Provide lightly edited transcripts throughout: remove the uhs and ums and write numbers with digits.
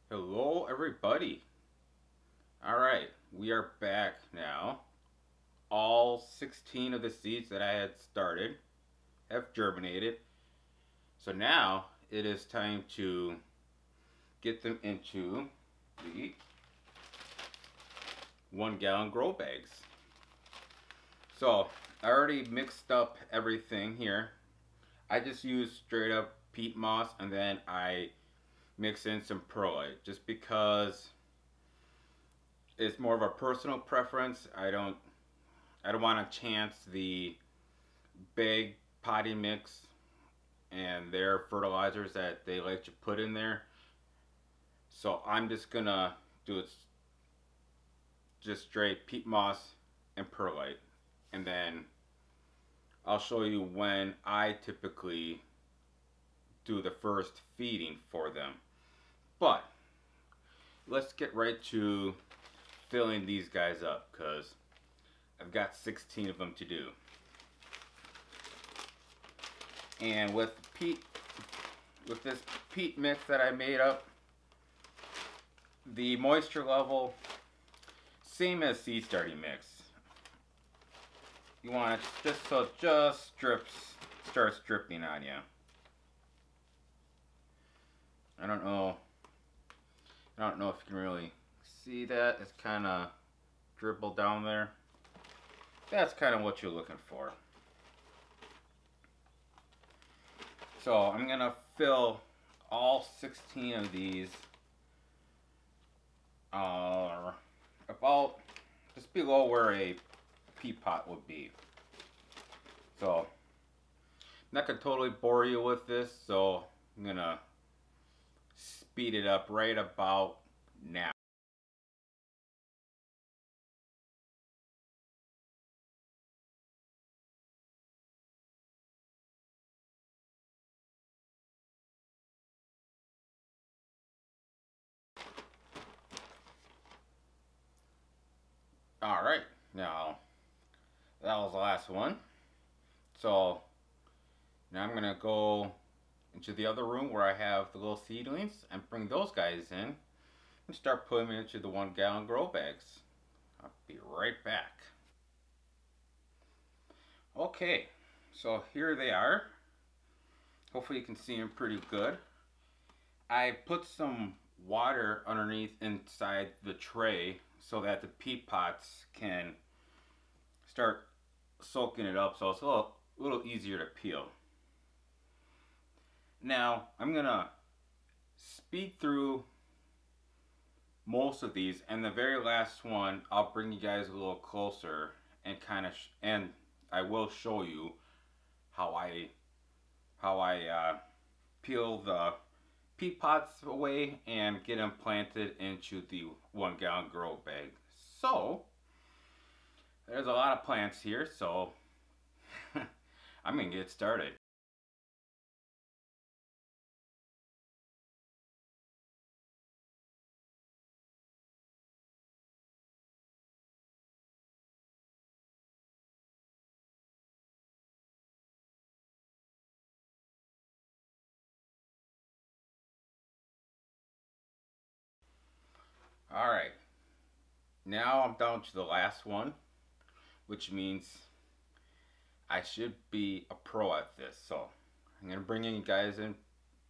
Hello everybody. Alright, we are back now. All 16 of the seeds that I had started have germinated. So now it is time to get them into the 1 gallon grow bags. So I already mixed up everything here. I just use straight up peat moss and then I mix in some perlite just because it's more of a personal preference. I don't want to chance the big potting mix and their fertilizers that they let you put in there. So I'm just gonna do it just straight peat moss and perlite, and then I'll show you when I typically do the first feeding for them. But let's get right to filling these guys up because I've got 16 of them to do. And with this peat mix that I made up, the moisture level, same as seed starting mix. You want it just so it just starts dripping on you. I don't know if you can really see that. It's kind of dribbled down there. That's kind of what you're looking for. So I'm gonna fill all 16 of these about just below where a peat pot would be. So I'm not gonna totally bore you with this, so I'm gonna speed it up right about now. Alright, now that was the last one. So now I'm gonna go into the other room where I have the little seedlings and bring those guys in and start putting them into the 1 gallon grow bags. I'll be right back. Okay, so here they are. Hopefully you can see them pretty good. I put some water underneath inside the tray so that the peat pots can start soaking it up, so it's a little easier to peel. Now I'm gonna speed through most of these, and the very last one I'll bring you guys a little closer and and I will show you how I peel the peat pots away and get them planted into the 1 gallon grow bag. So there's a lot of plants here, so I'm gonna get started. Alright, now I'm down to the last one, which means I should be a pro at this. So I'm gonna bring you guys in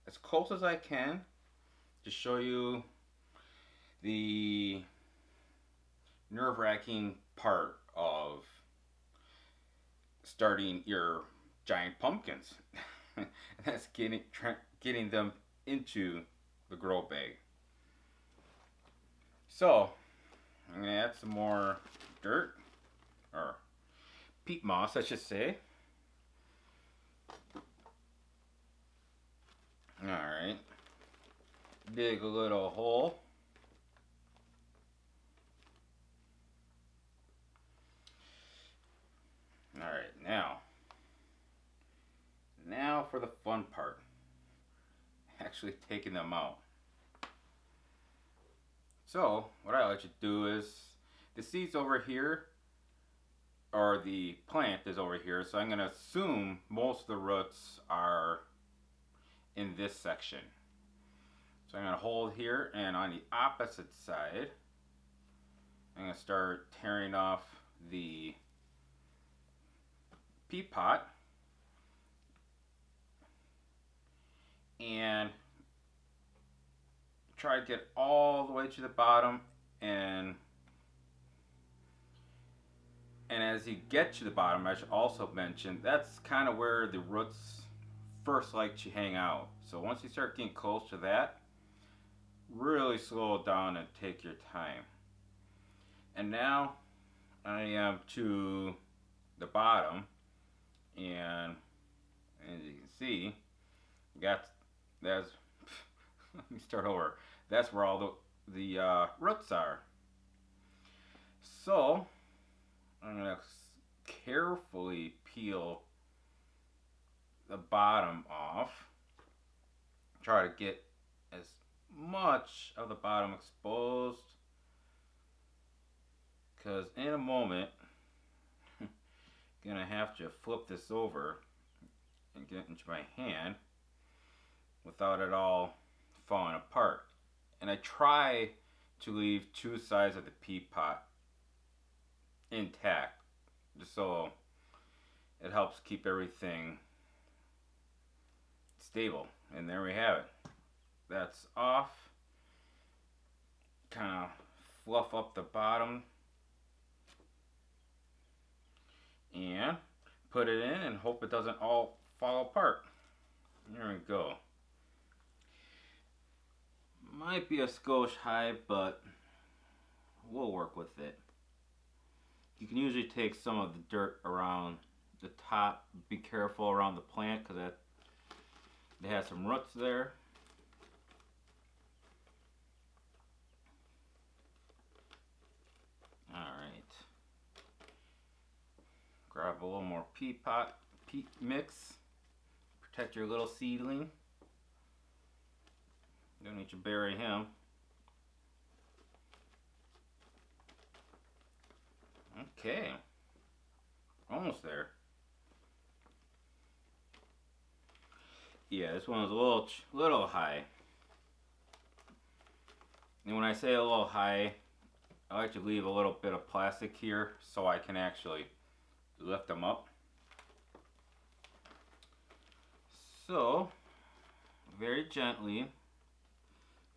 as close as I can to show you the nerve-wracking part of starting your giant pumpkins. And that's getting them into the grow bag. So I'm gonna add some more dirt, or peat moss I should say. Alright, dig a little hole. Alright, now for the fun part, actually taking them out. So what I like to do is, the seeds over here, or the plant is over here, so I'm going to assume most of the roots are in this section. So I'm going to hold here, and on the opposite side, I'm going to start tearing off the peat pot. And try to get all the way to the bottom, and as you get to the bottom, I should also mention that's kind of where the roots first like to hang out. So once you start getting close to that, really slow it down and take your time. And now I am to the bottom, and as you can see, that's let me start over. That's where all the roots are. So I'm gonna carefully peel the bottom off. Try to get as much of the bottom exposed, because in a moment I'm gonna have to flip this over and get it into my hand without it all falling apart. And I try to leave two sides of the peat pot intact, just so it helps keep everything stable. And there we have it. That's off. Kind of fluff up the bottom and put it in and hope it doesn't all fall apart. There we go. Might be a skosh high, but we'll work with it. You can usually take some of the dirt around the top. Be careful around the plant, because it has some roots there. Alright. Grab a little more peat mix. Protect your little seedling. Don't need to bury him. Okay. Almost there. Yeah, this one is a little high. And when I say a little high, I like to leave a little bit of plastic here so I can actually lift them up. So, very gently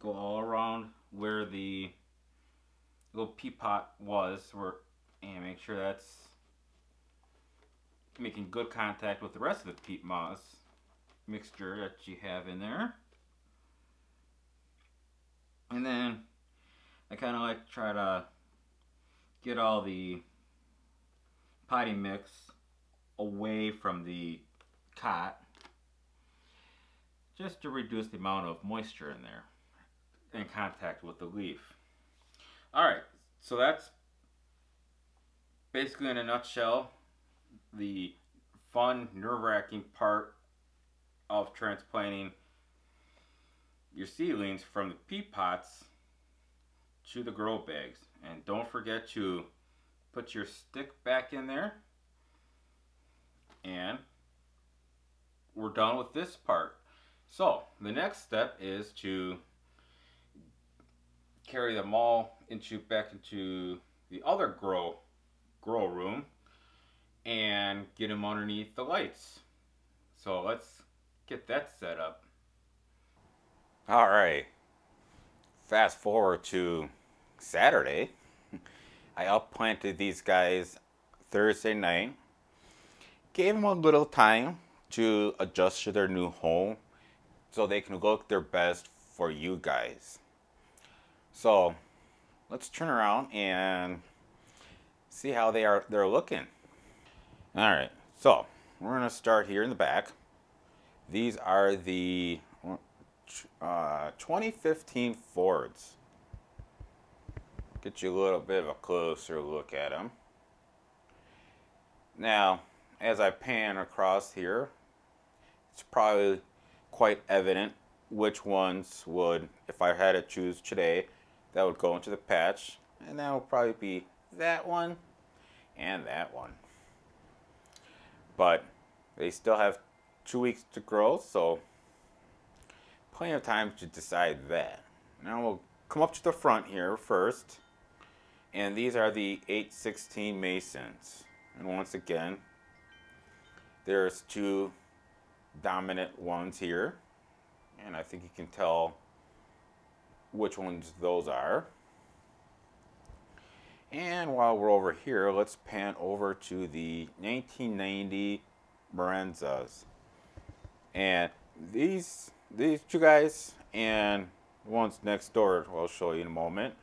go all around where the little peat pot was, and make sure that's making good contact with the rest of the peat moss mixture that you have in there. And then I kind of like to try to get all the potting mix away from the cot, just to reduce the amount of moisture in there in contact with the leaf. Alright, so that's basically in a nutshell the fun, nerve-wracking part of transplanting your seedlings from the peat pots to the grow bags. And don't forget to put your stick back in there, and we're done with this part. So the next step is to carry them all back into the other grow room and get them underneath the lights. So let's get that set up. All right, fast forward to Saturday. I upplanted these guys Thursday night. Gave them a little time to adjust to their new home so they can look their best for you guys. So let's turn around and see how they're looking. All right, so we're gonna start here in the back. These are the 2015 Fords. Get you a little bit of a closer look at them. Now, as I pan across here, it's probably quite evident which ones would, if I had to choose today, that would go into the patch. And that would probably be that one and that one. But they still have 2 weeks to grow, so plenty of time to decide that. Now we'll come up to the front here first. And these are the 8/16 Masons. And once again, there's two dominant ones here. And I think you can tell which ones those are. And while we're over here, let's pan over to the 1990 Marenzas. And these two guys and the ones next door, I'll show you in a moment.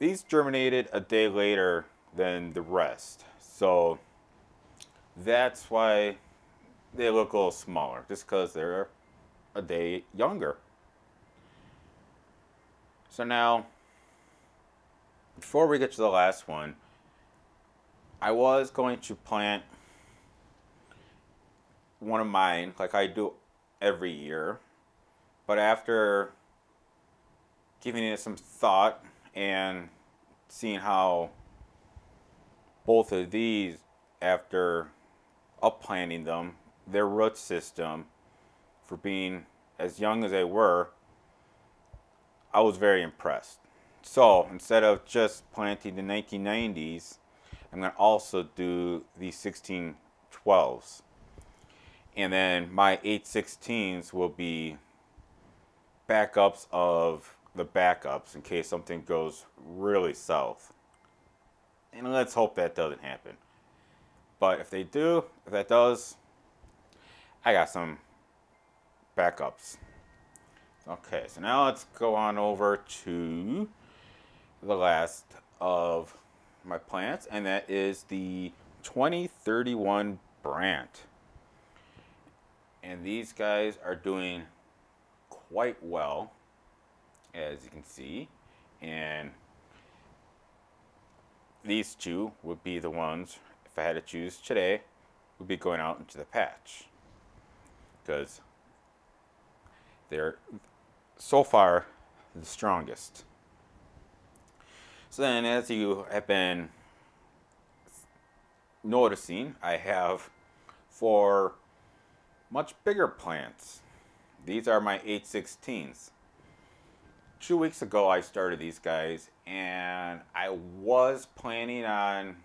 These germinated a day later than the rest. So that's why they look a little smaller, just because they're a day younger. So now, before we get to the last one, I was going to plant one of mine, like I do every year. But after giving it some thought and seeing how both of these, after upplanting them, their root system, for being as young as they were, I was very impressed. So instead of just planting the 1990s, I'm going to also do the 1612s. And then my 8/16s will be backups of the backups in case something goes really south. And let's hope that doesn't happen. But if they do, if that does, I got some backups. Okay, so now let's go on over to the last of my plants, and that is the 2031 Brant. And these guys are doing quite well, as you can see. And these two would be the ones, if I had to choose today, would be going out into the patch. Because they're so far the strongest. So then, as you have been noticing, I have 4 much bigger plants. These are my 8/16s. 2 weeks ago I started these guys, and I was planning on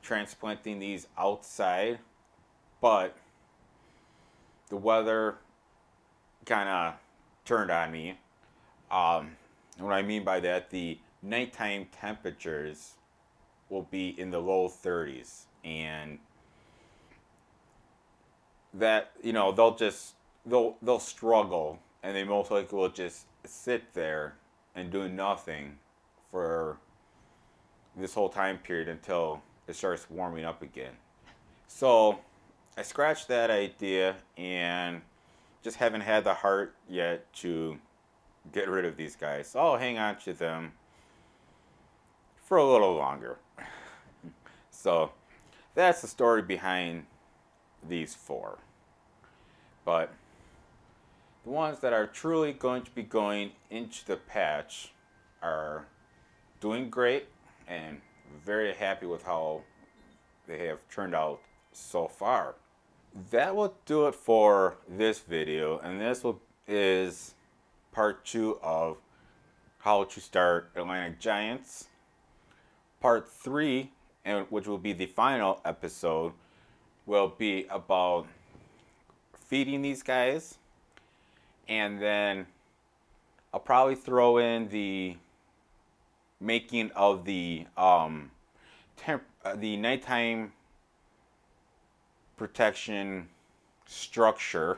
transplanting these outside, but the weather kind of turned on me. What I mean by that, the nighttime temperatures will be in the low 30s, and that, you know, they'll struggle, and they most likely will just sit there and do nothing for this whole time period until it starts warming up again. So I scratched that idea and just haven't had the heart yet to get rid of these guys. So I'll hang on to them for a little longer. So that's the story behind these 4. But the ones that are truly going to be going into the patch are doing great and very happy with how they have turned out so far. That will do it for this video, and this is part 2 of how to start Atlantic Giants. Part 3, and which will be the final episode, will be about feeding these guys, and then I'll probably throw in the making of the nighttime protection structure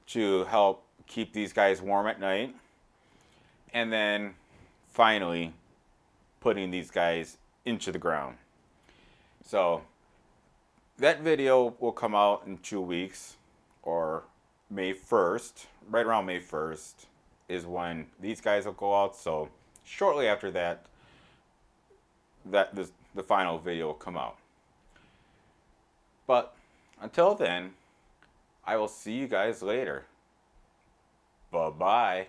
to help keep these guys warm at night, and then finally putting these guys into the ground. So that video will come out in 2 weeks, or May 1st, right around May 1st is when these guys will go out. So shortly after that, the final video will come out. But until then, I will see you guys later. Bye-bye.